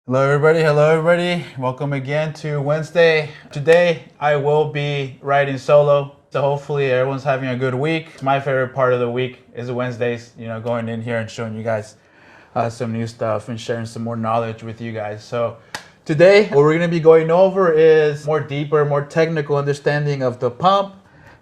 Hello everybody, Welcome again to Wednesday. Today I will be riding solo. So hopefully everyone's having a good week. My favorite part of the week is Wednesdays, going in here and showing you guys some new stuff and sharing some more knowledge with you guys. So today what we're going to be going over is more deeper, more technical understanding of the pump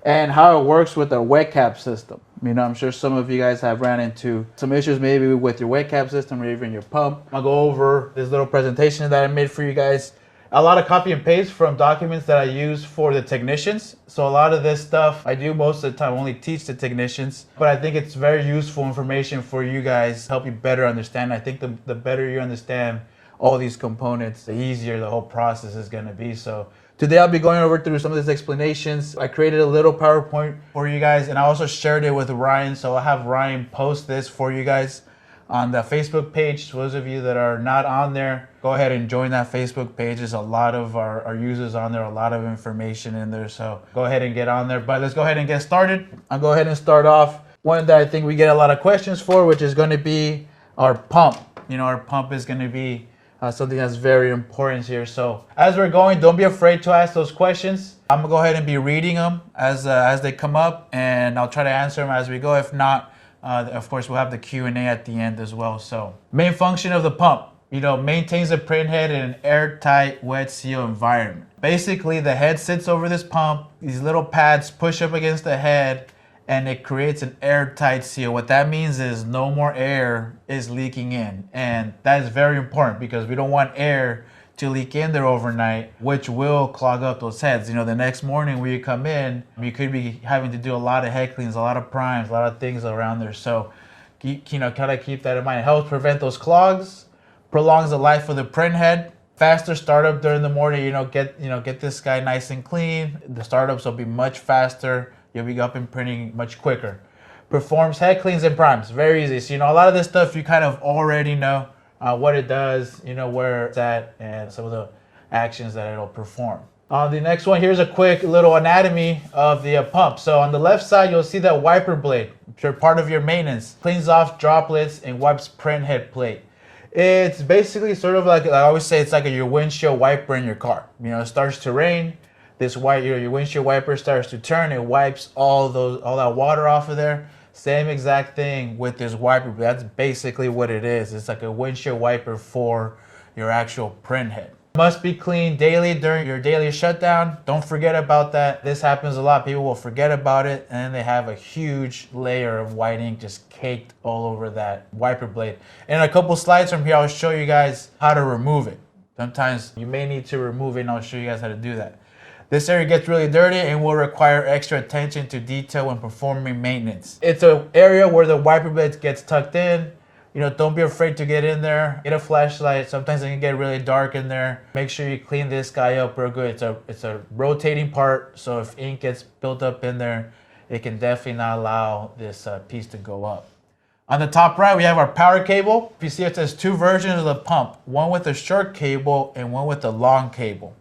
and how it works with our wet cap system. I'm sure some of you guys have ran into some issues maybe with your wet cap system or even your pump. I'll go over this little presentation that I made for you guys. A lot of copy and paste from documents that I use for the technicians. So a lot of this stuff I do most of the time only teach the technicians, but I think it's very useful information for you guys, help you better understand. I think the better you understand all these components, the easier the whole process is going to be. So today I'll be going over through some of these explanations. I created a little PowerPoint for you guys and I also shared it with Ryan. So I'll have Ryan post this for you guys on the Facebook page. For those of you that are not on there, go ahead and join that Facebook page. There's a lot of our users on there, a lot of information in there. So go ahead and get on there. But let's go ahead and get started. I'll go ahead and start off one that I think we get a lot of questions for, which is going to be our pump. Our pump is going to be something that's very important here. So as we're going, don't be afraid to ask those questions. I'm gonna go ahead and be reading them as they come up, and I'll try to answer them as we go. If not, of course, we'll have the Q&A at the end as well. So main function of the pump, maintains the printhead in an airtight wet seal environment. Basically, the head sits over this pump. These little pads push up against the head and it creates an airtight seal. What that means is no more air is leaking in. And that is very important because we don't want air to leak in there overnight, which will clog up those heads. The next morning when you come in, you could be having to do a lot of head cleans, a lot of primes, a lot of things around there. So, kind of keep that in mind. It helps prevent those clogs, prolongs the life of the print head. Faster startup during the morning, get this guy nice and clean. The startups will be much faster. You'll be up and printing much quicker. Performs head cleans and primes. Very easy. So, a lot of this stuff you kind of already know what it does, where it's at, and some of the actions that it'll perform. On the next one, here's a quick little anatomy of the pump. So on the left side, you'll see that wiper blade, which are part of your maintenance. Cleans off droplets and wipes print head plate. It's basically sort of like, I always say, it's like your windshield wiper in your car. It starts to rain. This white, your windshield wiper starts to turn. It wipes all that water off of there. Same exact thing with this wiper. That's basically what it is. It's like a windshield wiper for your actual print head. Must be cleaned daily during your daily shutdown. Don't forget about that. This happens a lot. People will forget about it, and then they have a huge layer of white ink just caked all over that wiper blade. In a couple slides from here, I'll show you guys how to remove it. Sometimes you may need to remove it, and I'll show you guys how to do that. This area gets really dirty and will require extra attention to detail when performing maintenance. It's an area where the wiper blade gets tucked in. Don't be afraid to get in there. Get a flashlight. Sometimes it can get really dark in there. Make sure you clean this guy up real good. It's a rotating part, so if ink gets built up in there, it can definitely not allow this piece to go up. On the top right, we have our power cable. If you see, it says two versions of the pump, one with a short cable and one with a long cable.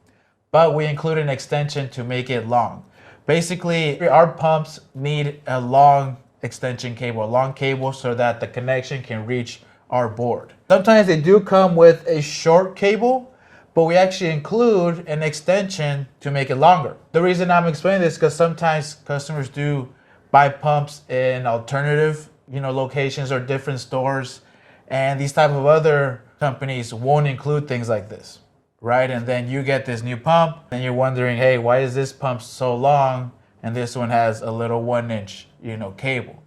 But we include an extension to make it long. Basically, our pumps need a long extension cable, a long cable so that the connection can reach our board. Sometimes they do come with a short cable, but we actually include an extension to make it longer. The reason I'm explaining this is because sometimes customers do buy pumps in alternative, locations or different stores, and these type of other companies won't include things like this. Right, and then you get this new pump and you're wondering, hey, why is this pump so long and this one has a little 1-inch cable?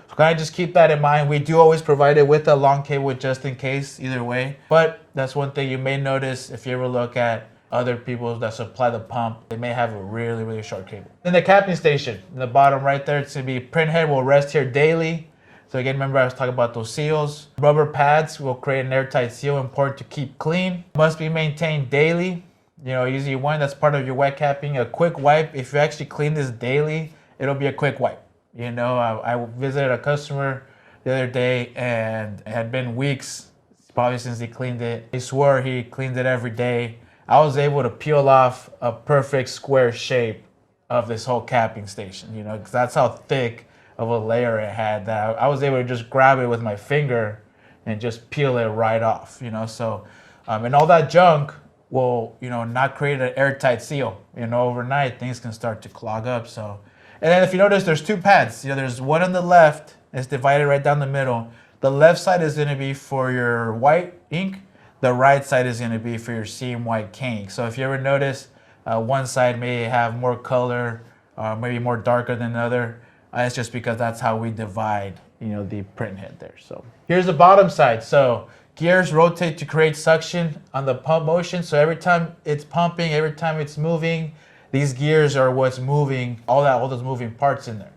So kind of just keep that in mind. We do always provide it with a long cable just in case, either way. But that's one thing you may notice if you ever look at other people that supply the pump. They may have a really, really short cable. Then the capping station, in the bottom right there, it's going to be print head will rest here daily. So again, remember I was talking about those seals. Rubber pads will create an airtight seal, important to keep clean. Must be maintained daily. Usually one that's part of your wet capping. A quick wipe, if you actually clean this daily, it'll be a quick wipe. I visited a customer the other day and it had been weeks, probably since he cleaned it. He swore he cleaned it every day. I was able to peel off a perfect square shape of this whole capping station, because that's how thick of a layer it had that I was able to just grab it with my finger and just peel it right off, So And all that junk will, not create an airtight seal. Overnight things can start to clog up. So, and then if you notice, there's two pads. There's one on the left. It's divided right down the middle. The left side is going to be for your white ink. The right side is going to be for your seam white cane. So if you ever notice, one side may have more color, maybe more darker than the other. It's just because that's how we divide, the print head there. So here's the bottom side. So gears rotate to create suction on the pump motion. So every time it's pumping, every time it's moving, these gears are what's moving, all those moving parts in there.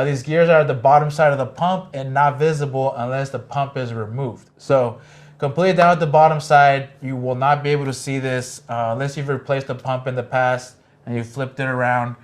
These gears are at the bottom side of the pump and not visible unless the pump is removed. So completely down at the bottom side, you will not be able to see this unless you've replaced the pump in the past and you flipped it around.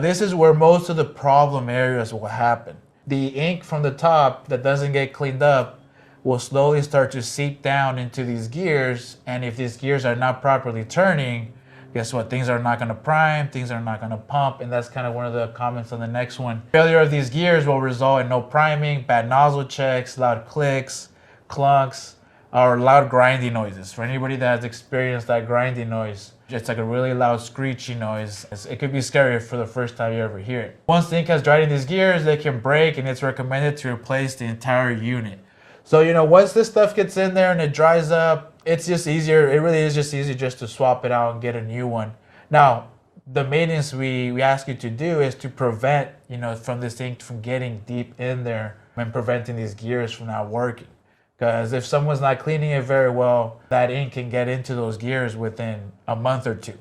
This is where most of the problem areas will happen. The ink from the top that doesn't get cleaned up will slowly start to seep down into these gears, and if these gears are not properly turning, guess what? Things are not going to prime, things are not going to pump, and that's kind of one of the comments on the next one. Failure of these gears will result in no priming, bad nozzle checks, loud clicks, clunks, or loud grinding noises. For anybody that has experienced that grinding noise, it's like a really loud screechy noise. It could be scary for the first time you ever hear it. Once the ink has dried in these gears, they can break, and it's recommended to replace the entire unit. So, once this stuff gets in there and it dries up, it's just easier. It really is just easy just to swap it out and get a new one. Now, the maintenance we ask you to do is to prevent, from this ink from getting deep in there and preventing these gears from not working. Because if someone's not cleaning it very well, that ink can get into those gears within a month or two,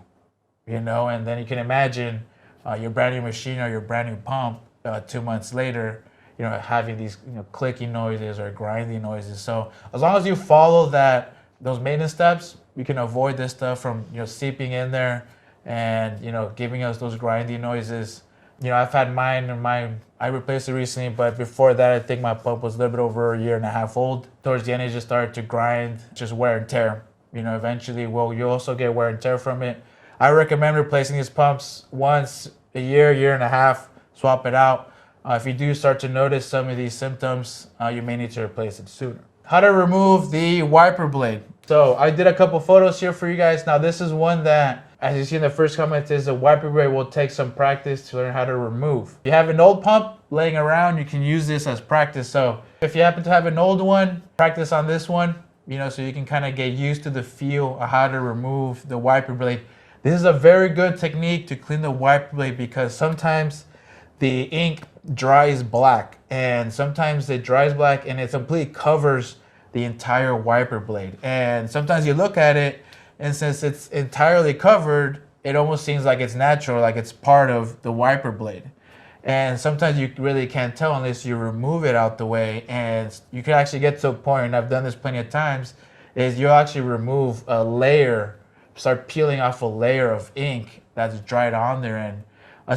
and then you can imagine your brand new machine or your brand new pump 2 months later, having these clicking noises or grinding noises. So as long as you follow those maintenance steps, we can avoid this stuff from seeping in there and giving us those grinding noises. I've had mine. I replaced it recently, but before that, I think my pump was a little bit over 1.5 years old. Towards the end, it just started to grind, just wear and tear. Eventually, you also get wear and tear from it. I recommend replacing these pumps once a year and a half. Swap it out. If you do start to notice some of these symptoms, you may need to replace it sooner. How to remove the wiper blade. So I did a couple photos here for you guys. Now this is one that, as you see in the first comment, is a wiper blade will take some practice to learn how to remove. If you have an old pump laying around, you can use this as practice. So if you happen to have an old one, practice on this one, so you can kind of get used to the feel of how to remove the wiper blade. This is a very good technique to clean the wiper blade because sometimes the ink dries black, and sometimes it dries black and it completely covers the entire wiper blade. And sometimes you look at it, and since it's entirely covered, it almost seems like it's natural, like it's part of the wiper blade. And sometimes you really can't tell unless you remove it out the way. And you can actually get to a point, and I've done this plenty of times, is you'll actually remove a layer, start peeling off a layer of ink that's dried on there. And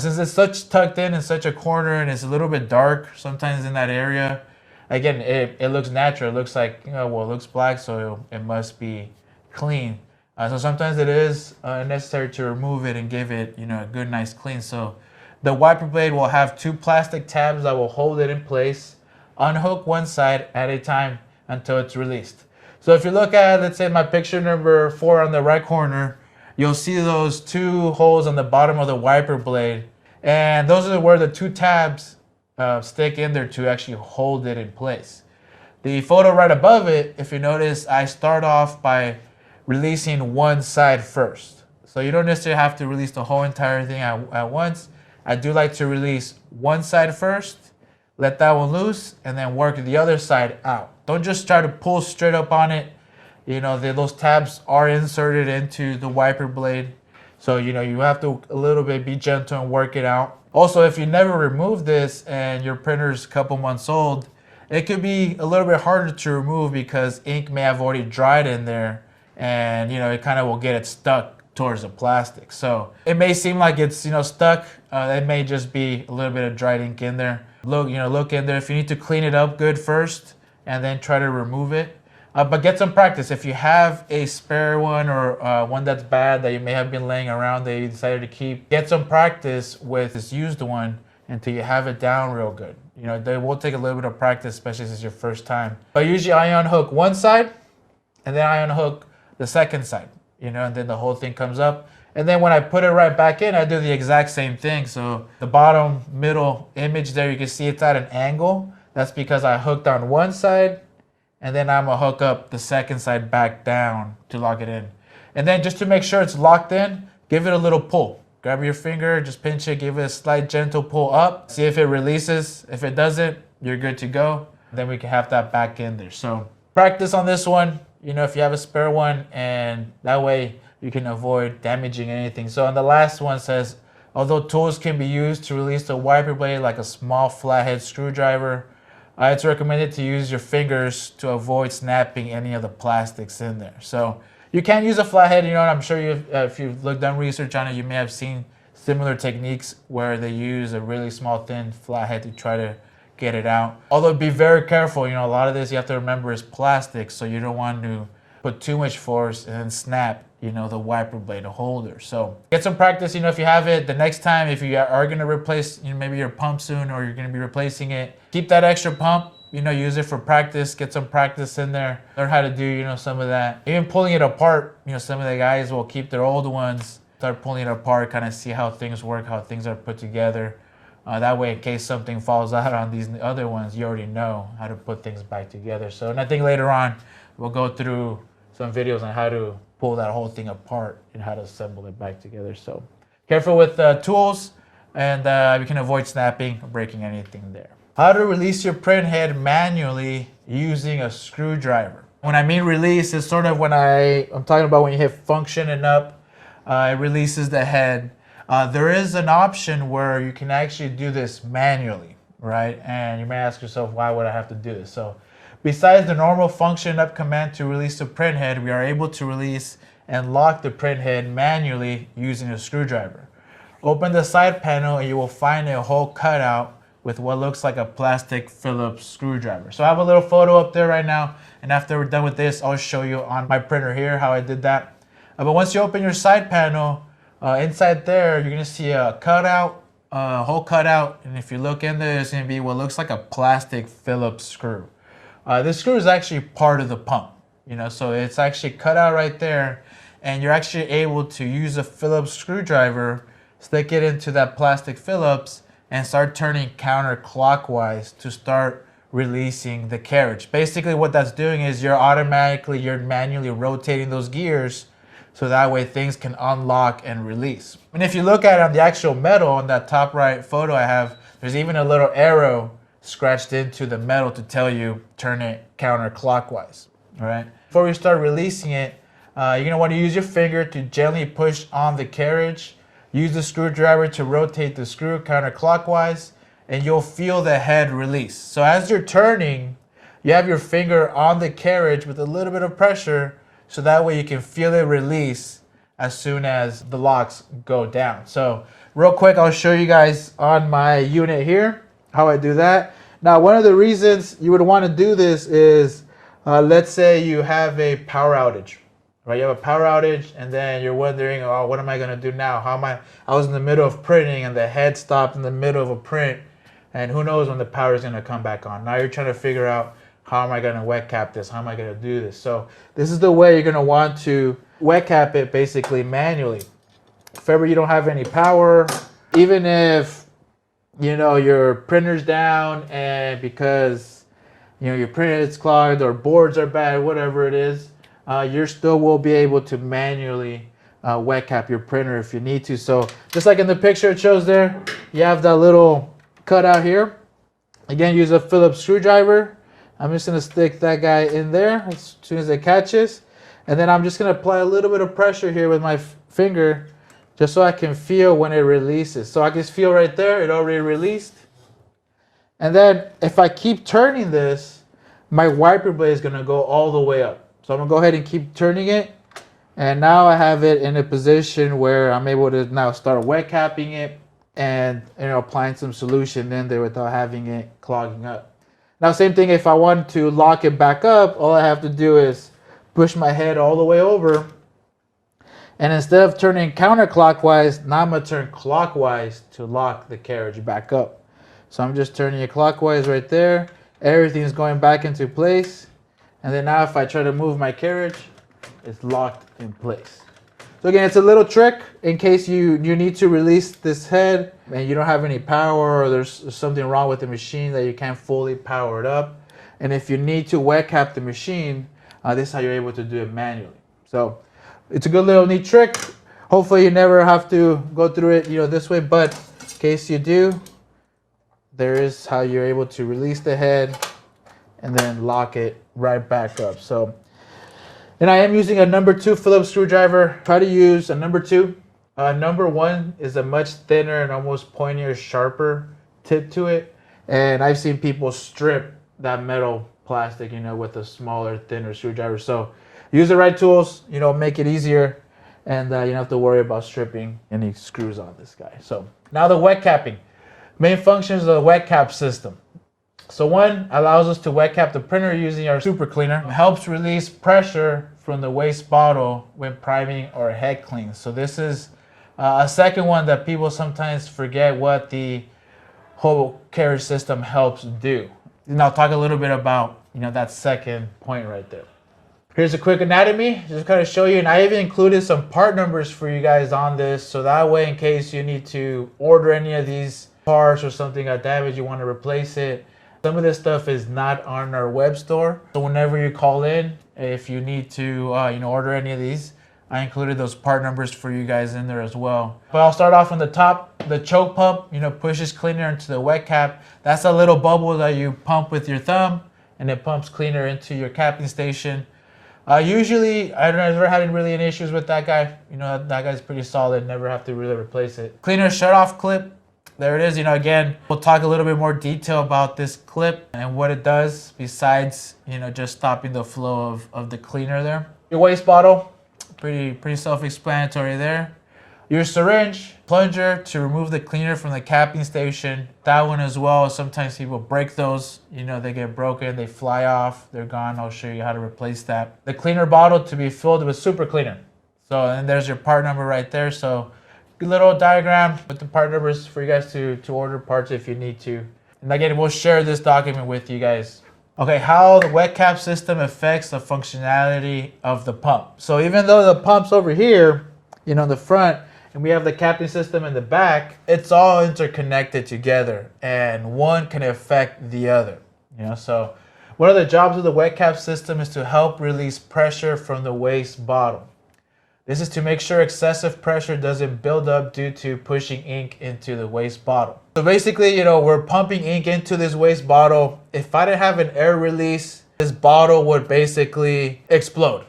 since it's such tucked in such a corner and it's a little bit dark sometimes in that area, again, it looks natural. It looks like, it looks black, so it must be clean. So sometimes it is necessary to remove it and give it, a good, nice clean. So the wiper blade will have 2 plastic tabs that will hold it in place. Unhook one side at a time until it's released. So if you look at, let's say my picture number 4 on the right corner, you'll see those 2 holes on the bottom of the wiper blade. And those are where the 2 tabs stick in there to actually hold it in place. The photo right above it, if you notice, I start off by releasing one side first. So you don't necessarily have to release the whole entire thing at once. I do like to release one side first, let that one loose, and then work the other side out. Don't just try to pull straight up on it. Those tabs are inserted into the wiper blade. So, you have to a little bit be gentle and work it out. Also, if you never remove this and your printer's a couple months old, it could be a little bit harder to remove because ink may have already dried in there, and it kind of will get it stuck towards the plastic. So it may seem like it's stuck. It may just be a little bit of dried ink in there. Look in there. If you need to clean it up good first and then try to remove it. But get some practice. If you have a spare one or one that's bad that you may have been laying around that you decided to keep, get some practice with this used one until you have it down real good. They will take a little bit of practice, especially if it's your first time. But usually I unhook one side and then I unhook the second side, you know, and then the whole thing comes up. And then when I put it right back in, I do the exact same thing. So the bottom middle image there, you can see it's at an angle. That's because I hooked on one side, and then I'm gonna hook up the second side back down to lock it in. And then just to make sure it's locked in, give it a little pull. Grab your finger, just pinch it, give it a slight gentle pull up. See if it releases. If it doesn't, you're good to go. Then we can have that back in there. So practice on this one, you know, if you have a spare one, and that way you can avoid damaging anything. So on the last one says, although tools can be used to release the wiper blade like a small flathead screwdriver, it's recommended to use your fingers to avoid snapping any of the plastics in there. So you can use a flathead, you know, and I'm sure if you've done research on it, you may have seen similar techniques where they use a really small thin flathead to try to get it out. Although be very careful, you know, a lot of this you have to remember is plastic, so you don't want to put too much force and then snap, you know, the wiper blade holder. So get some practice, you know, if you have it, the next time if you are going to replace, you know, maybe your pump soon, or you're going to be replacing it, keep that extra pump, you know, use it for practice, get some practice in there, learn how to do, you know, some of that. Even pulling it apart, you know, some of the guys will keep their old ones, start pulling it apart, kind of see how things work, how things are put together. That way, in case something falls out on these other ones, you already know how to put things back together. So, and I think later on, we'll go through some videos on how to pull that whole thing apart and how to assemble it back together. So, careful with tools, and we can avoid snapping or breaking anything there. How to release your print head manually using a screwdriver. When I mean release, it's sort of when I'm talking about when you hit function and up, it releases the head. There is an option where you can actually do this manually, right? And you may ask yourself, why would I have to do this? So besides the normal function up command to release the print head, we are able to release and lock the print head manually using a screwdriver. Open the side panel and you will find a hole cut out with what looks like a plastic Phillips screwdriver. So I have a little photo up there right now, and after we're done with this, I'll show you on my printer here how I did that. But once you open your side panel, inside there, you're gonna see a cutout, hole cutout, and if you look in there, it's gonna be what looks like a plastic Phillips screw. This screw is actually part of the pump, you know, so it's actually cut out right there, and you're actually able to use a Phillips screwdriver, stick it into that plastic Phillips, and start turning counterclockwise to start releasing the carriage. Basically what that's doing is you're manually rotating those gears, so that way things can unlock and release. And if you look at it on the actual metal, on that top right photo I have, there's even a little arrow scratched into the metal to tell you turn it counterclockwise, all right? Before we start releasing it, you're gonna wanna use your finger to gently push on the carriage. Use the screwdriver to rotate the screw counterclockwise, and you'll feel the head release. So as you're turning, you have your finger on the carriage with a little bit of pressure, so that way you can feel it release as soon as the locks go down. So real quick, I'll show you guys on my unit here how I do that. Now, one of the reasons you would want to do this is, let's say you have a power outage. Right, you have a power outage, and then you're wondering, oh, what am I gonna do now? I was in the middle of printing, and the head stopped in the middle of a print, and who knows when the power is gonna come back on. Now you're trying to figure out, how am I gonna wet cap this? How am I gonna do this? So this is the way you're gonna want to wet cap it, basically manually. If ever you don't have any power, even if, you know, your printer's down, and because, you know, your printer is clogged or boards are bad, whatever it is, you still will be able to manually wet cap your printer if you need to. So just like in the picture it shows there, you have that little cutout here. Again, use a Phillips screwdriver. I'm just gonna stick that guy in there as soon as it catches. And then I'm just gonna apply a little bit of pressure here with my finger, just so I can feel when it releases. So I can feel right there, it already released. And then if I keep turning this, my wiper blade is gonna go all the way up. So I'm gonna go ahead and keep turning it. And now I have it in a position where I'm able to now start wet capping it and, you know, applying some solution in there without having it clogging up. Now, same thing, if I want to lock it back up, all I have to do is push my head all the way over. And instead of turning counterclockwise, now I'm gonna turn clockwise to lock the carriage back up. So I'm just turning it clockwise right there. Everything's going back into place. And then now if I try to move my carriage, it's locked in place. So again, it's a little trick in case you need to release this head and you don't have any power, or there's something wrong with the machine that you can't fully power it up. And if you need to wet cap the machine, this is how you're able to do it manually. So it's a good little neat trick. Hopefully you never have to go through it, this way, but in case you do, there is how you're able to release the head and then lock it right back up. So, and I am using a number 2 Phillips screwdriver. Try to use a number 2. Number 1 is a much thinner and almost pointier, sharper tip to it. And I've seen people strip that metal plastic, with a smaller, thinner screwdriver. So use the right tools, make it easier, and you don't have to worry about stripping any screws on this guy. So now the wet capping. Main functions of the wet cap system. So 1 allows us to wet cap the printer using our super cleaner. It helps release pressure from the waste bottle when priming or head clean. So this is a second one that people sometimes forget what the whole carriage system helps do. And I'll talk a little bit about that second point right there. Here's a quick anatomy, just kind of show you, and I even included some part numbers for you guys on this, so that way in case you need to order any of these parts or something got damaged, you want to replace it. Some of this stuff is not on our web store, so whenever you call in, if you need to order any of these, I included those part numbers for you guys in there as well. But I'll start off on the top. The choke pump, pushes cleaner into the wet cap. That's a little bubble that you pump with your thumb, and it pumps cleaner into your capping station. Usually, I don't ever had really any issues with that guy. That guy's pretty solid. Never have to really replace it. Cleaner shut-off clip. There it is. Again, we'll talk a little bit more detail about this clip and what it does besides, just stopping the flow of the cleaner there. Your waste bottle, pretty self-explanatory there. Your syringe, plunger to remove the cleaner from the capping station. That one as well. Sometimes people break those. They get broken, they fly off, they're gone. I'll show you how to replace that. The cleaner bottle to be filled with super cleaner. So, and there's your part number right there. So, good little diagram with the part numbers for you guys to order parts if you need to. And again, we'll share this document with you guys. Okay, how the wet cap system affects the functionality of the pump. So even though the pump's over here, in the front, and we have the capping system in the back, it's all interconnected together, and one can affect the other. So one of the jobs of the wet cap system is to help release pressure from the waste bottle. This is to make sure excessive pressure doesn't build up due to pushing ink into the waste bottle. So basically, we're pumping ink into this waste bottle. If I didn't have an air release, this bottle would basically explode.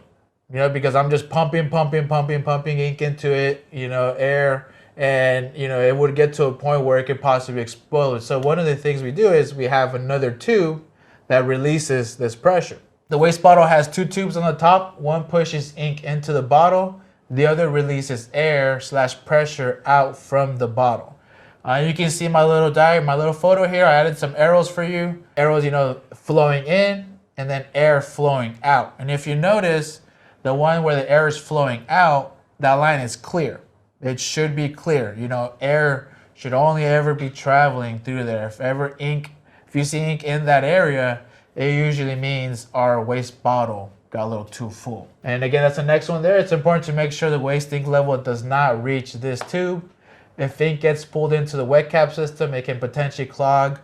Because I'm just pumping ink into it, air, and, it would get to a point where it could possibly explode. So one of the things we do is we have another tube that releases this pressure. The waste bottle has 2 tubes on the top. One pushes ink into the bottle. The other releases air/pressure out from the bottle. You can see my little diagram, my little photo here. I added some arrows for you. Arrows, flowing in, and then air flowing out. And if you notice, the one where the air is flowing out, that line is clear. It should be clear. Air should only ever be traveling through there. If you see ink in that area, it usually means our waste bottle got a little too full. And again, that's the next one there. It's important to make sure the waste ink level does not reach this tube. If ink gets pulled into the wet cap system, it can potentially clog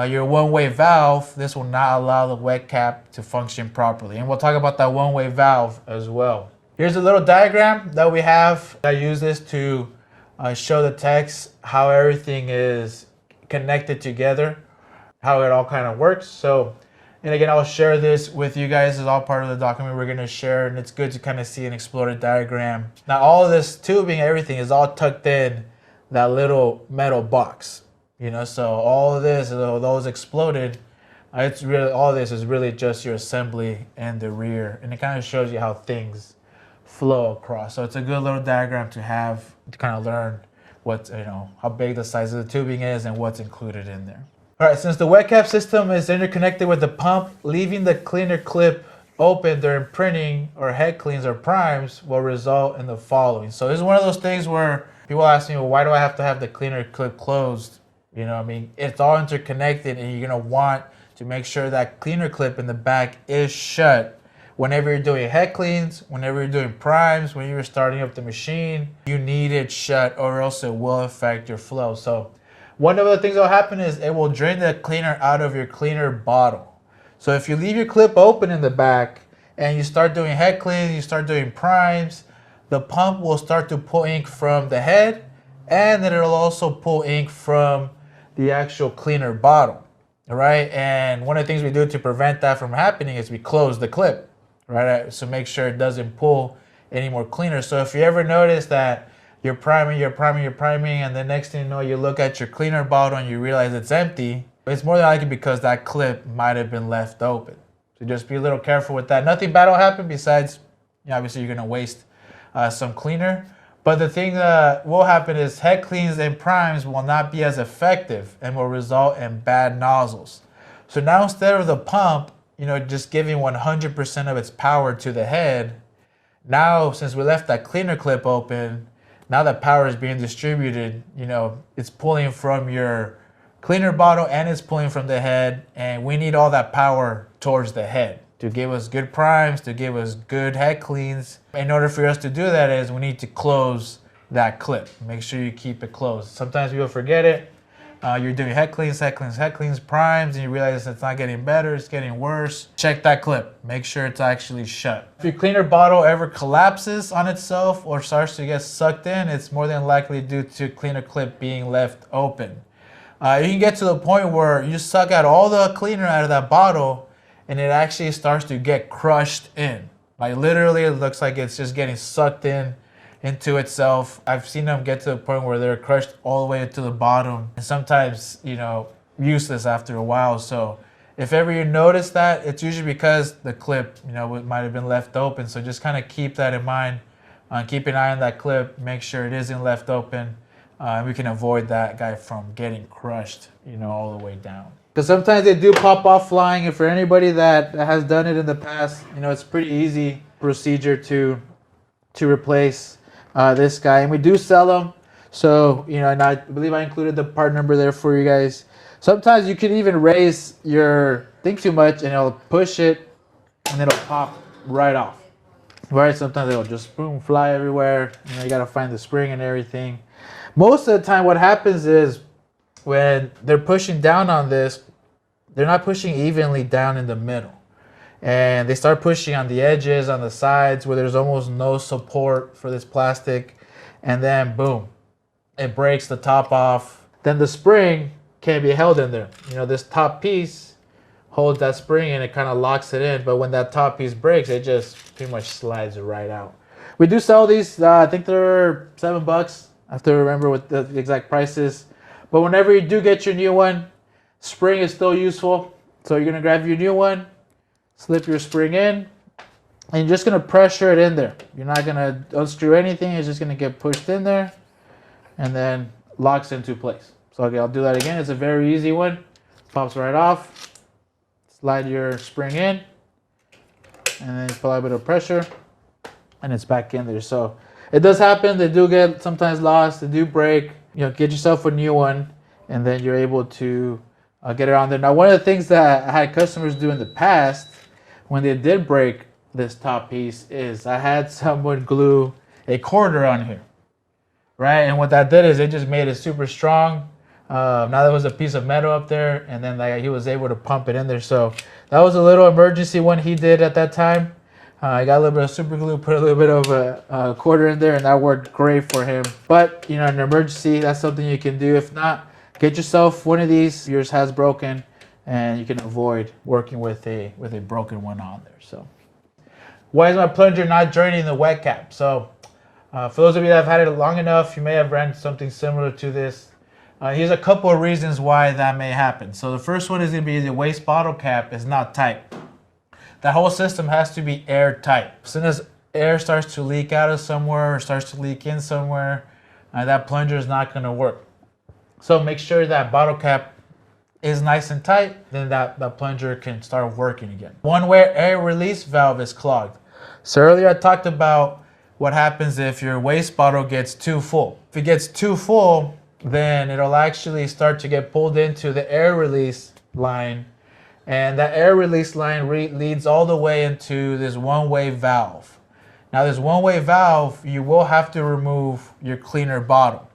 your one-way valve. This will not allow the wet cap to function properly. And we'll talk about that one-way valve as well. Here's a little diagram that we have. I use this to show the text how everything is connected together, how it all kind of works. So, and again, I'll share this with you guys. It's all part of the document we're going to share, and it's good to kind of see an exploded diagram. Now, all of this tubing, everything is all tucked in that little metal box. So all of this, those exploded, it's really, all this is really just your assembly and the rear, and it kind of shows you how things flow across. So it's a good little diagram to have to kind of learn what, how big the size of the tubing is and what's included in there. All right, since the wet cap system is interconnected with the pump, leaving the cleaner clip open during printing or head cleans or primes will result in the following. So this is one of those things where people ask me, well, why do I have to have the cleaner clip closed? It's all interconnected, and you're gonna want to make sure that cleaner clip in the back is shut whenever you're doing head cleans, whenever you're doing primes, when you're starting up the machine, you need it shut or else it will affect your flow. So one of the things that will happen is it will drain the cleaner out of your cleaner bottle. So if you leave your clip open in the back and you start doing head cleans, you start doing primes, the pump will start to pull ink from the head, and then it'll also pull ink from the actual cleaner bottle, all right? And one of the things we do to prevent that from happening is we close the clip, right? So make sure it doesn't pull any more cleaner. So if you ever notice that you're priming, and the next thing you know, you look at your cleaner bottle and you realize it's empty, it's more than likely because that clip might have been left open. So just be a little careful with that. Nothing bad will happen besides, obviously you're gonna waste some cleaner. But the thing that will happen is head cleans and primes will not be as effective and will result in bad nozzles. So now instead of the pump, just giving 100% of its power to the head, now since we left that cleaner clip open, now that power is being distributed, it's pulling from your cleaner bottle and it's pulling from the head, and we need all that power towards the head to give us good primes, to give us good head cleans. In order for us to do that is we need to close that clip. Make sure you keep it closed. Sometimes people forget it. You're doing head cleans, primes, and you realize it's not getting better, it's getting worse. Check that clip. Make sure it's actually shut. If your cleaner bottle ever collapses on itself or starts to get sucked in, it's more than likely due to cleaner clip being left open. You can get to the point where you suck out all the cleaner out of that bottle and it actually starts to get crushed in. Like literally it looks like it's just getting sucked in into itself. I've seen them get to the point where they're crushed all the way to the bottom, and sometimes, useless after a while. So if ever you notice that, it's usually because the clip, it might have been left open. So just kind of keep that in mind. Keep an eye on that clip, make sure it isn't left open. And we can avoid that guy from getting crushed, all the way down. Because sometimes they do pop off flying. And for anybody that has done it in the past, it's pretty easy procedure to replace this guy. And we do sell them. So, and I believe I included the part number there for you guys. Sometimes you can even raise your thing too much and it'll push it and it'll pop right off. Right? Sometimes it'll just boom, fly everywhere. You got to find the spring and everything. Most of the time what happens is when they're pushing down on this, they're not pushing evenly down in the middle. And they start pushing on the edges, on the sides where there's almost no support for this plastic. And then boom, it breaks the top off. Then the spring can't be held in there. This top piece holds that spring and it kind of locks it in. But when that top piece breaks, it just pretty much slides right out. We do sell these, I think they're $7. I have to remember what the exact price is. But whenever you do get your new one, spring is still useful. So you're gonna grab your new one, slip your spring in, and you're just gonna pressure it in there. You're not gonna unscrew anything, it's just gonna get pushed in there and then locks into place. So okay, I'll do that again. It's a very easy one. Pops right off. Slide your spring in, and then you apply a bit of pressure, and it's back in there. So it does happen. They do get sometimes lost. They do break. Get yourself a new one, and then you're able to get it on there. Now, one of the things that I had customers do in the past when they did break this top piece is I had someone glue a quarter on here, right? And what that did is it just made it super strong. Now there was a piece of metal up there, and then he was able to pump it in there. So that was a little emergency one he did at that time. I got a little bit of super glue, put a little bit of a quarter in there, and that worked great for him. But, in an emergency, that's something you can do. If not, get yourself one of these. Yours has broken, and you can avoid working with a broken one on there. So, why is my plunger not draining the wet cap? So, for those of you that have had it long enough, you may have ran something similar to this. Here's a couple of reasons why that may happen. So, the first one is going to be the waste bottle cap is not tight. That whole system has to be airtight. As soon as air starts to leak out of somewhere or starts to leak in somewhere, that plunger is not going to work. So make sure that bottle cap is nice and tight, then that plunger can start working again. One where air release valve is clogged. So earlier I talked about what happens if your waste bottle gets too full. If it gets too full, then it'll actually start to get pulled into the air release line, And that air release line leads all the way into this one-way valve. Now this one-way valve, you will have to remove your cleaner bottle.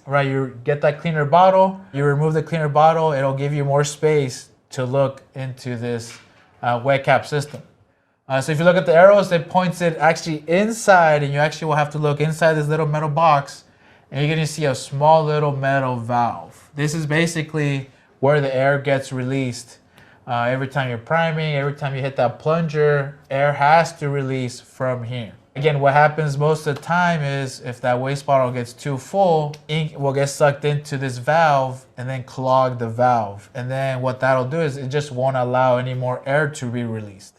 Right, you get that cleaner bottle, you remove the cleaner bottle, it'll give you more space to look into this wet cap system. So if you look at the arrows, it points it actually inside, and you actually will have to look inside this little metal box, and you're gonna see a small little metal valve. This is basically where the air gets released. Every time you're priming, every time you hit that plunger, air has to release from here. Again, what happens most of the time is if that waste bottle gets too full, ink will get sucked into this valve and then clog the valve. And then what that'll do is it just won't allow any more air to be released,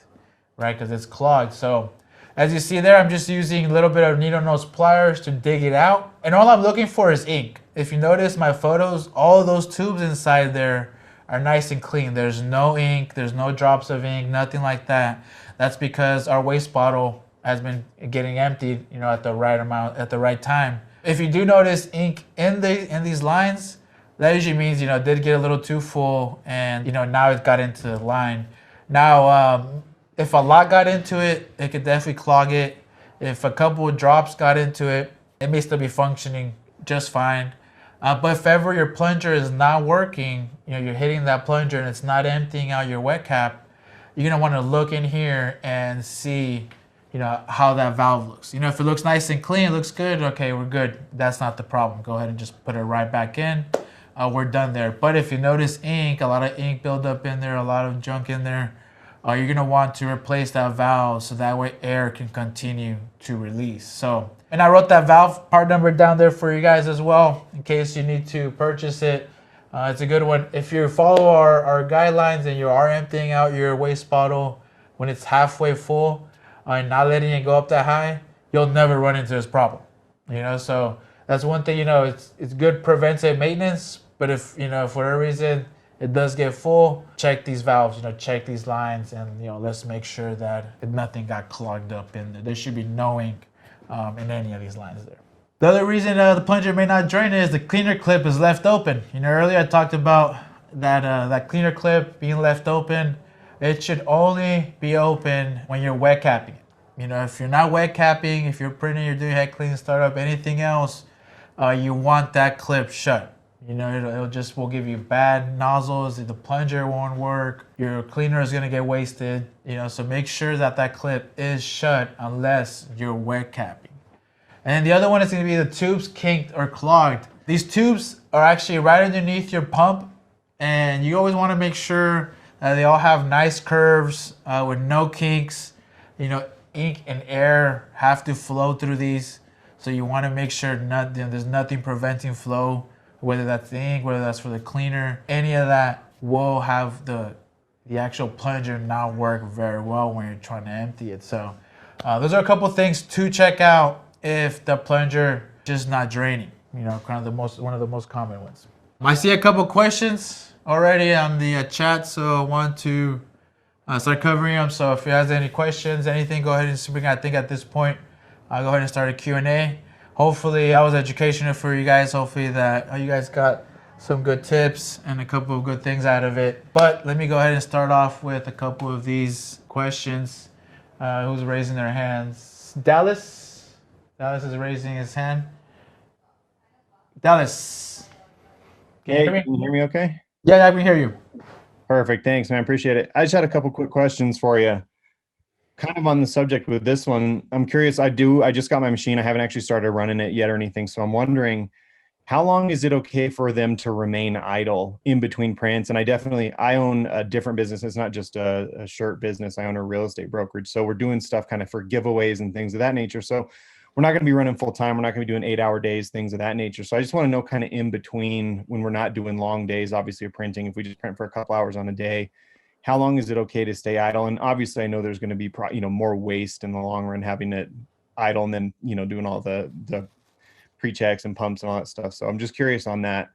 right? Because it's clogged. So as you see there, I'm just using a little bit of needle nose pliers to dig it out. And all I'm looking for is ink. If you notice my photos, all of those tubes inside there are nice and clean. There's no ink, there's no drops of ink, nothing like that. That's because our waste bottle has been getting emptied, at the right amount, at the right time. If you do notice ink in these lines, that usually means, it did get a little too full and, now it got into the line. Now, if a lot got into it, it could definitely clog it. If a couple of drops got into it, it may still be functioning just fine. But if ever your plunger is not working, you're hitting that plunger and it's not emptying out your wet cap, you're gonna wanna look in here and see how that valve looks. If it looks nice and clean, it looks good, okay, we're good. That's not the problem. Go ahead and just put it right back in. We're done there. But if you notice ink, a lot of ink buildup in there, a lot of junk in there, you're gonna want to replace that valve so that way air can continue to release. So, and I wrote that valve part number down there for you guys as well, in case you need to purchase it. It's a good one. If you follow our guidelines and you are emptying out your waste bottle when it's halfway full, and not letting it go up that high, you'll never run into this problem. So that's one thing, it's good preventive maintenance, but if, for whatever reason, it does get full, check these valves, check these lines, and, let's make sure that nothing got clogged up in there. There should be no ink in any of these lines there. The other reason the plunger may not drain is the cleaner clip is left open. Earlier I talked about that cleaner clip being left open. It should only be open when you're wet capping it. If you're not wet capping, if you're printing, you're doing head clean, startup, anything else, you want that clip shut. It'll just will give you bad nozzles. The plunger won't work. Your cleaner is gonna get wasted. So make sure that clip is shut unless you're wet capping. And then the other one is gonna be the tubes kinked or clogged. These tubes are actually right underneath your pump, and you always want to make sure they all have nice curves with no kinks. Ink and air have to flow through these, so you want to make sure there's nothing preventing flow, whether that's the ink, whether that's for the cleaner. Any of that will have the actual plunger not work very well when you're trying to empty it. So those are a couple things to check out if the plunger just not draining. Kind of one of the most common ones. I see a couple questions already on the chat, so I want to start covering them. So if you have any questions, anything, go ahead and speak. I think at this point, I'll go ahead and start a Q&A. Hopefully that was educational for you guys. Hopefully that you guys got some good tips and a couple of good things out of it. But let me go ahead and start off with a couple of these questions. Who's raising their hands? Dallas is raising his hand. Dallas. Can you hear me okay? Yeah, I can hear you. Perfect. Thanks, man. Appreciate it. I just had a couple quick questions for you. Kind of on the subject with this one, I'm curious. I just got my machine. I haven't actually started running it yet or anything. So I'm wondering, how long is it okay for them to remain idle in between prints? And I own a different business. It's not just a shirt business. I own a real estate brokerage. So we're doing stuff kind of for giveaways and things of that nature. So we're not going to be running full time. We're not going to be doing 8-hour days, things of that nature. So I just want to know kind of in between when we're not doing long days, obviously of printing, if we just print for a couple hours on a day, how long is it okay to stay idle? And obviously I know there's going to be, more waste in the long run, having it idle and then, doing all the pre-checks and pumps and all that stuff. So I'm just curious on that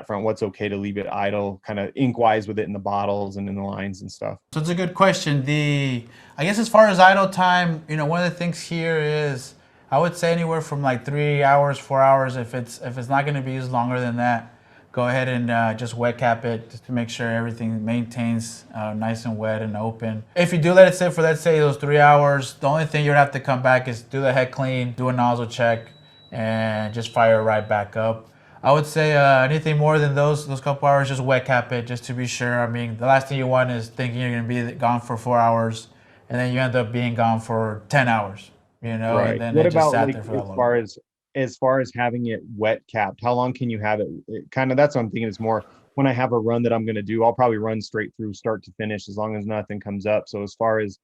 front, what's okay to leave it idle, kind of ink wise with it in the bottles and in the lines and stuff. So it's a good question. I guess as far as idle time, one of the things here is, I would say anywhere from like 3 hours, 4 hours. If it's not going to be longer than that, go ahead and just wet cap it just to make sure everything maintains nice and wet and open. If you do let it sit for, let's say, those 3 hours, the only thing you'd have to come back is do the head clean, do a nozzle check, and just fire it right back up. I would say anything more than those couple hours, just wet cap it just to be sure. I mean, the last thing you want is thinking you're going to be gone for 4 hours and then you end up being gone for 10 hours, you know, Right. and then What it just about sat like there for that as long. far as having it wet capped? How long can you have it? Kind of that's what I'm thinking. It's more when I have a run that I'm going to do, I'll probably run straight through start to finish as long as nothing comes up. So as far as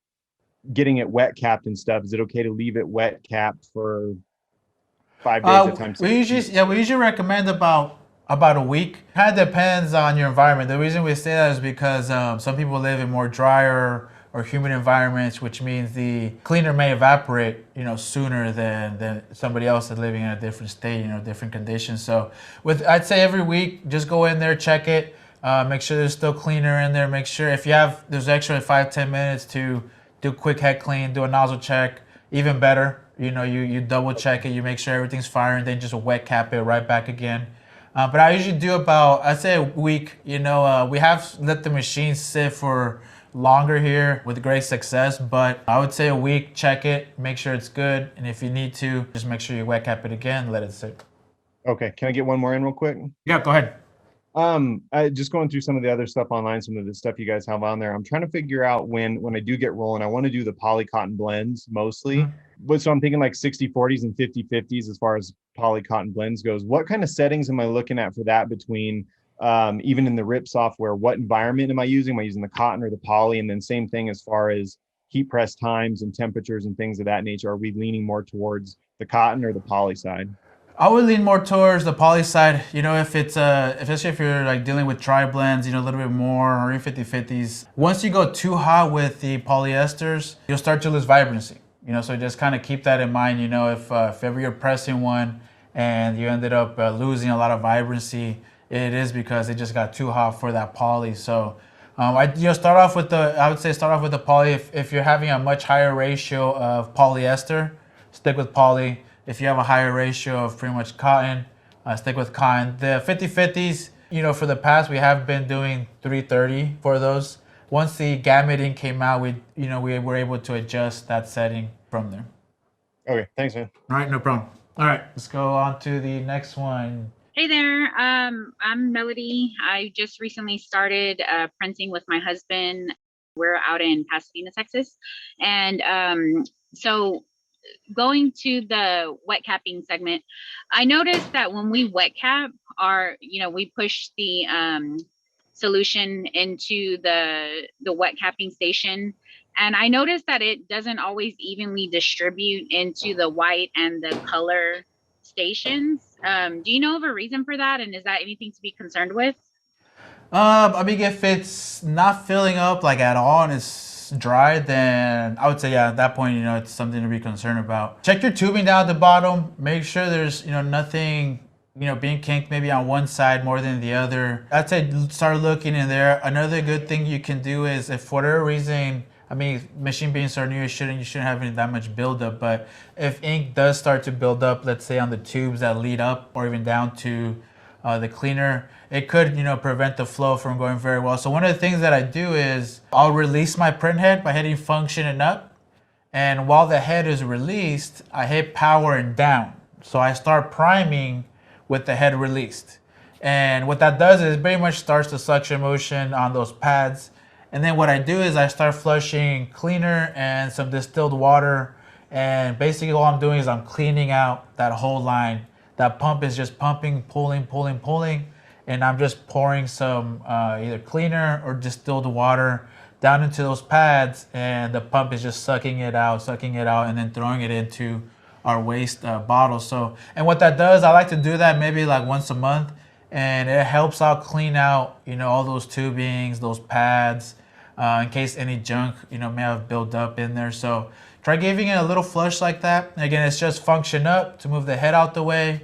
getting it wet capped and stuff, is it okay to leave it wet capped for 5 days at a time? We usually recommend about a week. Kind of depends on your environment. The reason we say that is because some people live in more drier or humid environments, which means the cleaner may evaporate, you know, sooner than somebody else that's living in a different state, you know, different conditions. So I'd say every week, just go in there, check it, make sure there's still cleaner in there. Make sure if there's extra 5-10 minutes to do a quick head clean, do a nozzle check, even better. You know, you double check it, you make sure everything's firing, then just wet cap it right back again. But I usually do I'd say a week. You know, we have let the machine sit for longer here with great success, but I would say a week, check it, make sure it's good. And if you need to, just make sure you wet cap it again, let it sit. Okay. Can I get one more in real quick? Yeah, go ahead. I just going through some of the other stuff online, some of the stuff you guys have on there. I'm trying to figure out when I do get rolling, I want to do the poly cotton blends mostly. But so I'm thinking like 60/40s and 50/50s as far as poly cotton blends goes. What kind of settings am I looking at for that between even in the RIP software? What environment am I using? Am I using the cotton or the poly? And then same thing as far as heat press times and temperatures and things of that nature. Are we leaning more towards the cotton or the poly side? I would lean more towards the poly side. You know, if it's especially if you're like dealing with tri blends, you know, a little bit more, or even 50/50s. Once you go too hot with the polyesters, you'll start to lose vibrancy. You know, so just kind of keep that in mind. You know, if ever you're pressing one and you ended up losing a lot of vibrancy, it is because it just got too hot for that poly. So I would say start off with the poly. If you're having a much higher ratio of polyester, stick with poly. If you have a higher ratio of pretty much cotton, stick with cotton. The 50/50s, you know, for the past, we have been doing 330 for those. Once the gammuting came out, we were able to adjust that setting from there. Okay, thanks, man. All right, no problem. All right, let's go on to the next one. Hey there, I'm Melody. I just recently started printing with my husband. We're out in Pasadena, Texas. And so going to the wet capping segment, I noticed that when we wet cap we push the solution into the wet capping station. And I noticed that it doesn't always evenly distribute into the white and the color stations. Do you know of a reason for that? And is that anything to be concerned with? I mean, if it's not filling up like at all and it's dry, then I would say, yeah, at that point, you know, it's something to be concerned about. Check your tubing down at the bottom. Make sure there's, you know, nothing, you know, being kinked maybe on one side more than the other. I'd say start looking in there. Another good thing you can do is if for whatever reason, I mean, machine being so new, you shouldn't have any that much buildup. But if ink does start to build up, let's say on the tubes that lead up or even down to the cleaner, it could, you know, prevent the flow from going very well. So one of the things that I do is I'll release my printhead by hitting function and up. And while the head is released, I hit power and down. So I start priming with the head released. And what that does is pretty much starts the suction motion on those pads. And then what I do is I start flushing cleaner and some distilled water. And basically all I'm doing is I'm cleaning out that whole line. That pump is just pumping, pulling, pulling, pulling. And I'm just pouring some either cleaner or distilled water down into those pads. And the pump is just sucking it out, and then throwing it into our waste bottle. So, and what that does, I like to do that maybe like once a month. And it helps out clean out, you know, all those tubings, those pads, in case any junk, you know, may have built up in there. So try giving it a little flush like that. Again, it's just function up to move the head out the way.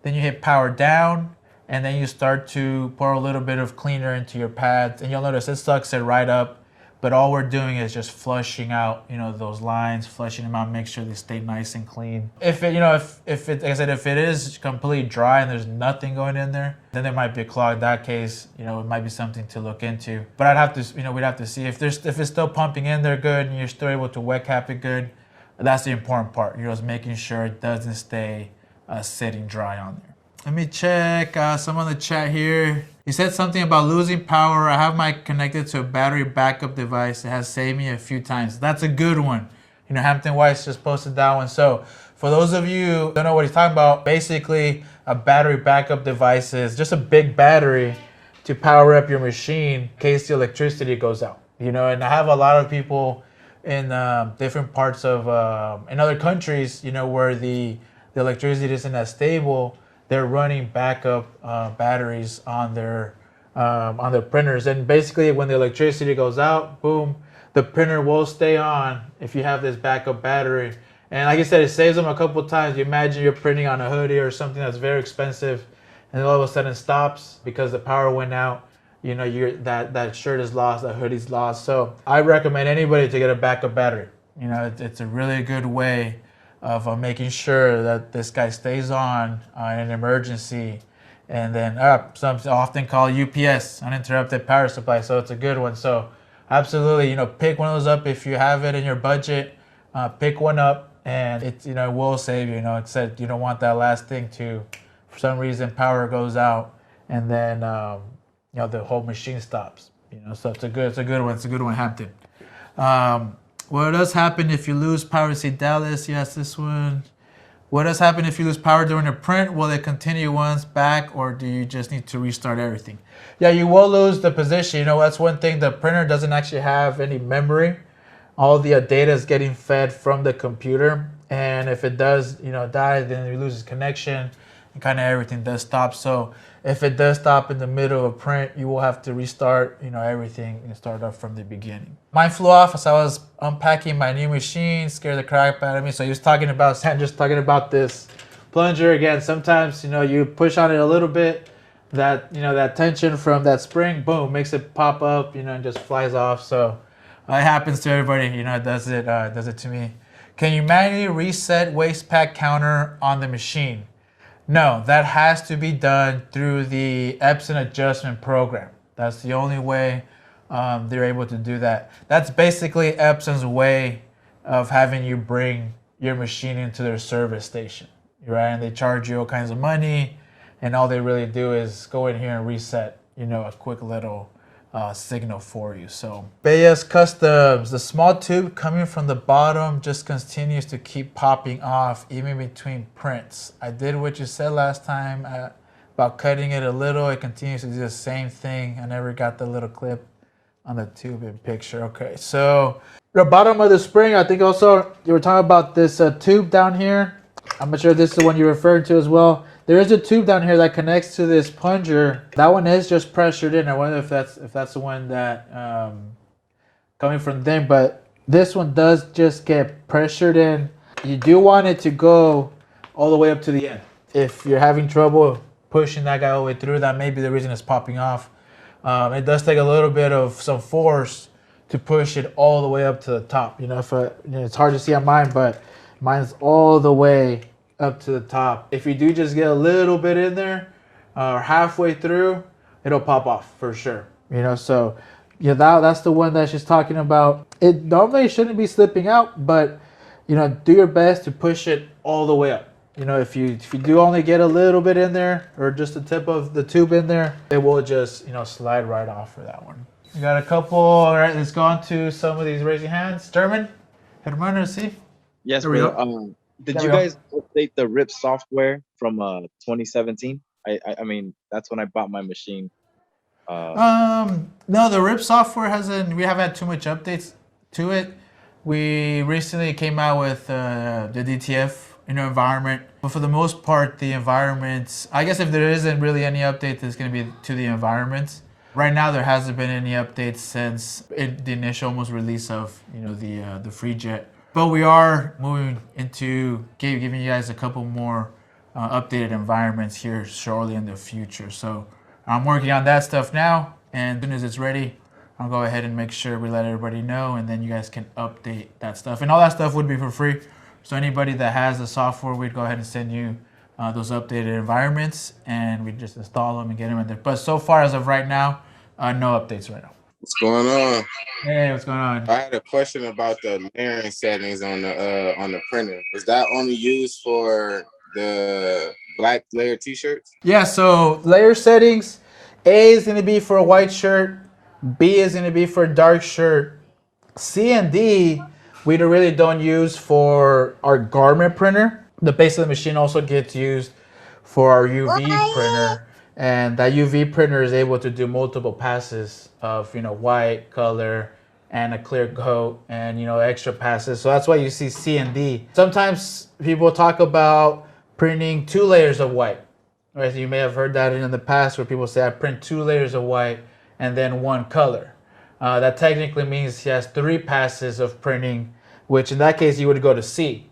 Then you hit power down, and then you start to pour a little bit of cleaner into your pads. And you'll notice it sucks it right up. but all we're doing is just flushing out, those lines, flushing them out, make sure they stay nice and clean. If it, if it, like I said, if it is completely dry and there's nothing going in there, then there might be a clog. In that case, it might be something to look into. But I'd have to, we'd have to see if it's still pumping in there good and you're still able to wet cap it good. That's the important part, is making sure it doesn't stay sitting dry on there. Let me check some on the chat here. You said something about losing power. I have mine connected to a battery backup device. It has saved me a few times. That's a good one. Hampton Weiss just posted that one. So for those of you who don't know what he's talking about, basically a battery backup device is just a big battery to power up your machine in case the electricity goes out. And I have a lot of people in different parts of, in other countries, where the electricity isn't as stable. They're running backup batteries on their printers, and basically when the electricity goes out, boom, the printer will stay on if you have this backup battery. And like I said, it saves them a couple of times. You imagine you're printing on a hoodie or something that's very expensive, and all of a sudden stops because the power went out. That shirt is lost, that hoodie's lost. So I recommend anybody to get a backup battery. It's a really good way of making sure that this guy stays on in an emergency. And then some often called UPS, uninterrupted power supply. So it's a good one. So absolutely, pick one of those up if you have it in your budget. Pick one up, and it will save you. Except you don't want that last thing to, for some reason, power goes out, and then the whole machine stops. So it's a good one. It's a good one, Hampton. What does happen if you lose power? See, Dallas, yes, this one. What does happen if you lose power during a print? Will it continue once back, or do you just need to restart everything? Yeah, you will lose the position. That's one thing. The printer doesn't actually have any memory. All the data is getting fed from the computer. And if it does, die, then it loses connection and kind of everything does stop. So if it does stop in the middle of a print, you will have to restart, everything and start up from the beginning. Mine flew off as I was unpacking my new machine, scared the crap out of me. So he was talking about, just talking about this plunger again. Sometimes, you push on it a little bit, that tension from that spring, boom, makes it pop up, and just flies off. So it happens to everybody, it does it to me. Can you manually reset waste pack counter on the machine? No, that has to be done through the Epson adjustment program. That's the only way they're able to do that. That's basically Epson's way of having you bring your machine into their service station, right? And they charge you all kinds of money, and all they really do is go in here and reset, a quick little signal for you. So Bayes Customs, the small tube coming from the bottom just continues to keep popping off even between prints. I did what you said last time about cutting it a little. It continues to do the same thing. I never got the little clip on the tube in picture. Okay, so the bottom of the spring, I think also you were talking about this tube down here. I'm not sure if this is the one you're referring to as well. There is a tube down here that connects to this plunger. That one is just pressured in. I wonder if that's the one that coming from them. But this one does just get pressured in. You do want it to go all the way up to the end. If you're having trouble pushing that guy all the way through, that may be the reason it's popping off. It does take a little bit of some force to push it all the way up to the top. It's hard to see on mine, but mine's all the way up to the top. If you do just get a little bit in there or halfway through, it'll pop off for sure. So that's the one that she's talking about. It normally shouldn't be slipping out, but do your best to push it all the way up. If you do only get a little bit in there or just the tip of the tube in there, it will just slide right off for that one. We got a couple. All right, let's go on to some of these raising hands. German, Hermano, see? Yes, bro. Did you guys update the RIP software from 2017? I mean, that's when I bought my machine. No, the RIP software we haven't had too much updates to it. We recently came out with the DTF environment, but for the most part, the environments, I guess if there isn't really any update, it's going to be to the environments. Right now, there hasn't been any updates since the initial almost release of the FreeJet. But we are moving into giving you guys a couple more updated environments here shortly in the future. So I'm working on that stuff now, and as soon as it's ready, I'll go ahead and make sure we let everybody know, and then you guys can update that stuff. And all that stuff would be for free. So anybody that has the software, we'd go ahead and send you those updated environments, and we just install them and get them in there. But so far as of right now, no updates right now. What's going on? Hey, what's going on? I had a question about the layering settings on the printer. Is that only used for the black layer t-shirts? Yeah, so layer settings, A is going to be for a white shirt, B is going to be for a dark shirt, C and D we really don't use for our garment printer. The base of the machine also gets used for our UV printer, and that UV printer is able to do multiple passes of white, color, and a clear coat, and extra passes. So that's why you see C and D. Sometimes people talk about printing 2 layers of white. Right, so you may have heard that in the past where people say I print 2 layers of white and then 1 color. That technically means he has 3 passes of printing, which in that case you would go to C.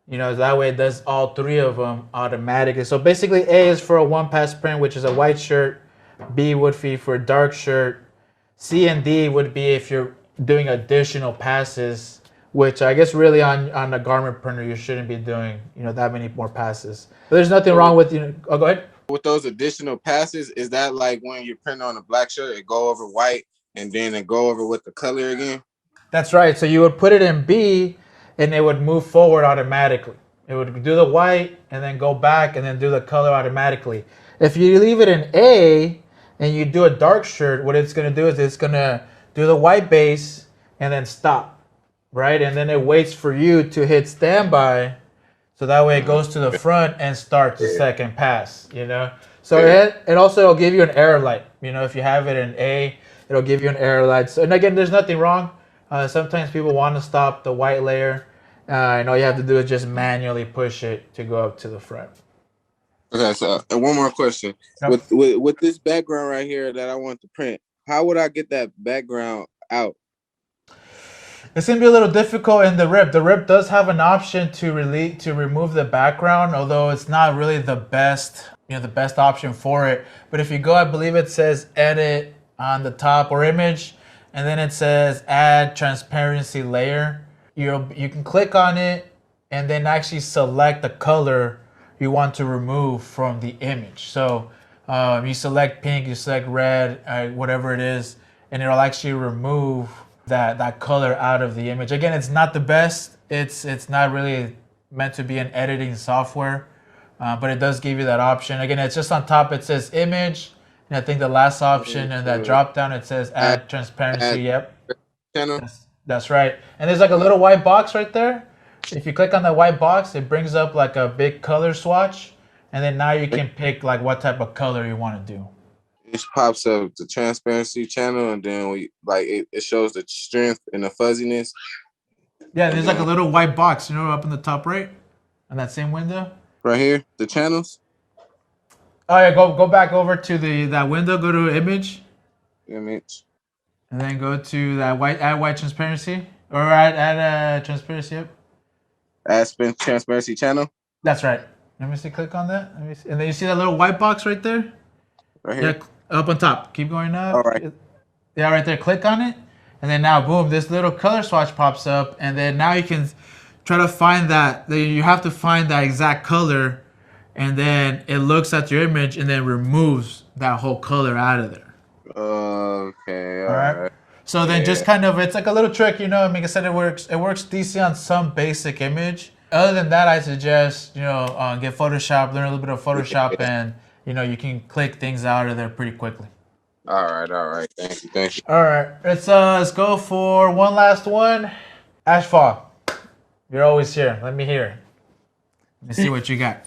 That way it does all 3 of them automatically. So basically A is for a 1-pass print, which is a white shirt. B would be for a dark shirt. C and D would be if you're doing additional passes, which I guess really on a garment printer you shouldn't be doing that many more passes. But there's nothing wrong with oh, go ahead. With those additional passes, is that like when you print on a black shirt, it go over white and then it go over with the color again? That's right. So you would put it in B and it would move forward automatically. It would do the white and then go back and then do the color automatically. If you leave it in A and you do a dark shirt, what it's going to do is it's going to do the white base and then stop, right? And then it waits for you to hit standby. So that way it goes to the front and starts the second pass, So it also will give you an error light. If you have it in A, it'll give you an error light. So, and again, there's nothing wrong. Sometimes people want to stop the white layer. And all you have to do is just manually push it to go up to the front. Okay, so and one more question. Yep. With this background right here that I want to print, how would I get that background out? It's gonna be a little difficult in the rip. The rip does have an option to remove the background, although it's not really the best, the best option for it. But if you go, I believe it says edit on the top or image, and then it says add transparency layer. You can click on it and then actually select the color you want to remove from the image. So you select pink, you select red, whatever it is, and it'll actually remove that color out of the image. Again, it's not the best. It's not really meant to be an editing software, but it does give you that option. Again, it's just on top. It says image, and I think the last option in that drop down it says add transparency. Yep, that's right. And there's like a little white box right there. If you click on the white box, it brings up like a big color swatch, and then now you can pick like what type of color you want to do. It pops up the transparency channel, and then it shows the strength and the fuzziness. Yeah, there's like a little white box, up in the top right, on that same window. Right here, the channels. Oh yeah, go back over to that window. Go to image, and then go to that add white transparency or add transparency. Yep. Add transparency channel. That's right. Let me see. Click on that. Let me see. And then you see that little white box right there. Right here. Yeah, up on top. Keep going up. All right. Yeah, right there. Click on it, and then now, boom! This little color swatch pops up, and then now you can try to find that. You have to find that exact color, and then it looks at your image and then removes that whole color out of there. Okay. All right. So then just kind of, it's like a little trick, like I said, it works decent on some basic image. Other than that, I suggest, get Photoshop, learn a little bit of Photoshop, and, you can click things out of there pretty quickly. All right. Thank you. All right. Let's go for one last one. Asphalt, you're always here. Let me hear it. Let me see what you got.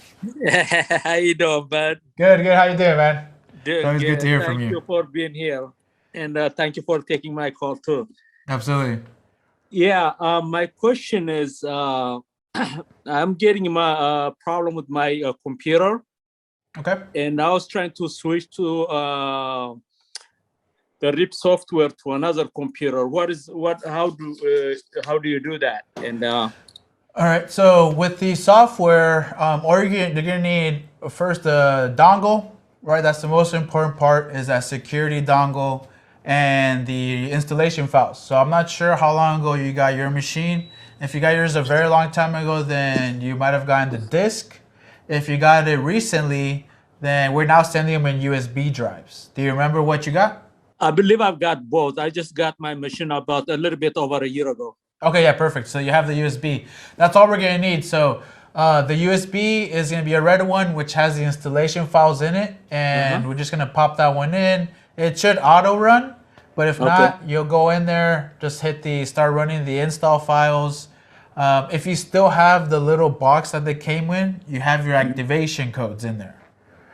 How you doing, bud? Good. How you doing, man? Doing Always good to hear from Thank you for being here. And thank you for taking my call too. Absolutely. Yeah, my question is, I'm getting my problem with my computer. Okay. And I was trying to switch to the RIP software to another computer. How do you do that? And all right. So with the software, you're gonna need first a dongle, right? That's the most important part, is that security dongle. and the installation files. So I'm not sure how long ago you got your machine. If you got yours a very long time ago, then you might have gotten the disc. If you got it recently, then we're now sending them in USB drives. Do you remember what you got? I believe I've got both. I just got my machine about a little bit over a year ago. Okay, yeah, perfect. So you have the USB. That's all we're gonna need. So the USB is gonna be a red one, which has the installation files in it, and we're just gonna pop that one in. It should auto run, but if not, you'll go in there, just hit the start running the install files. If you still have the little box that they came in, you have your activation codes in there.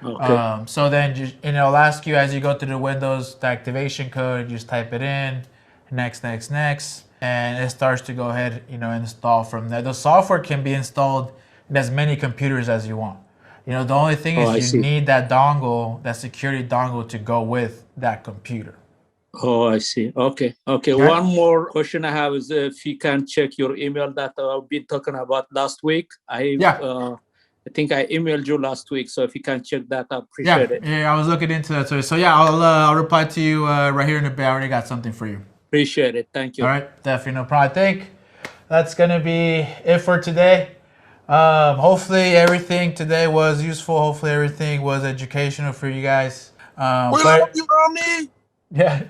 Okay. So then it'll ask you as you go through the windows, the activation code, you just type it in, next, and it starts to go ahead, install from there. The software can be installed in as many computers as you want. The only thing is you need that dongle, that security dongle to go with that computer. Oh, I see. Okay. One more question I have is if you can check your email that I've been talking about last week. I think I emailed you last week, so if you can check that, I appreciate it. Yeah, I was looking into that. So yeah, I'll reply to you right here in a bit. I already got something for you. Appreciate it. Thank you. All right, definitely no problem. I think that's gonna be it for today. Hopefully everything today was useful. Hopefully everything was educational for you guys. We love you, Omni. Yeah,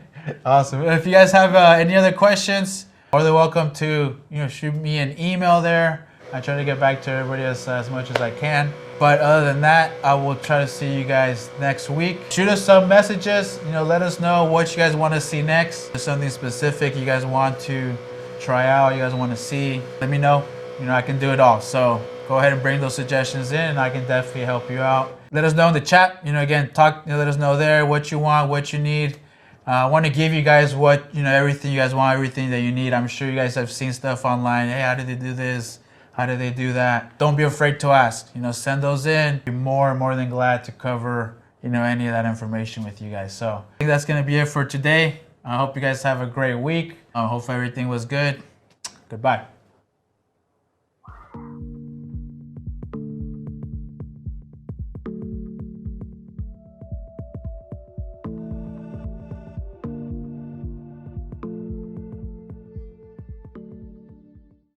awesome. If you guys have any other questions, more than welcome to shoot me an email there. I try to get back to everybody as much as I can. But other than that, I will try to see you guys next week. Shoot us some messages. Let us know what you guys want to see next. If there's something specific you guys want to try out, you guys want to see, let me know. I can do it all. So go ahead and bring those suggestions in, and I can definitely help you out. Let us know in the chat. Again, let us know there what you want, what you need. I want to give you guys what, everything you guys want, everything that you need. I'm sure you guys have seen stuff online. Hey, how did they do this? How do they do that? Don't be afraid to ask. Send those in. Be more than glad to cover, any of that information with you guys. So I think that's going to be it for today. I hope you guys have a great week. I hope everything was good. Goodbye.